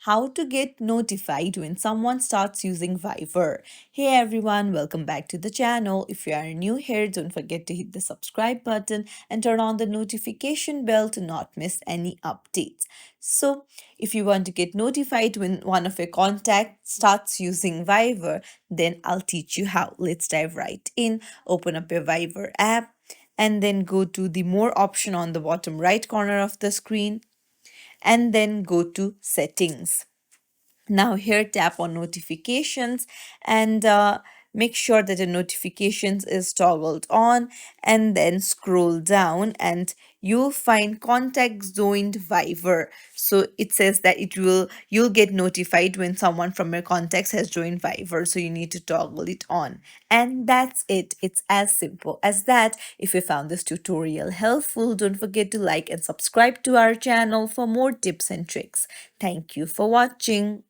how to get notified when someone starts using Viber. Hey everyone, welcome back to the channel. If you are new here, don't forget to hit the subscribe button and turn on the notification bell to not miss any updates. So, if you want to get notified when one of your contacts starts using Viber, then I'll teach you how. Let's dive right in. Open up your Viber app and then go to the more option on the bottom right corner of the screen and then go to settings. Now here tap on notifications and make sure that the notifications is toggled on, and then scroll down and you'll find contacts joined Viber. So it says that you'll get notified when someone from your contacts has joined Viber. So you need to toggle it on. And that's it. It's as simple as that. If you found this tutorial helpful, don't forget to like and subscribe to our channel for more tips and tricks. Thank you for watching.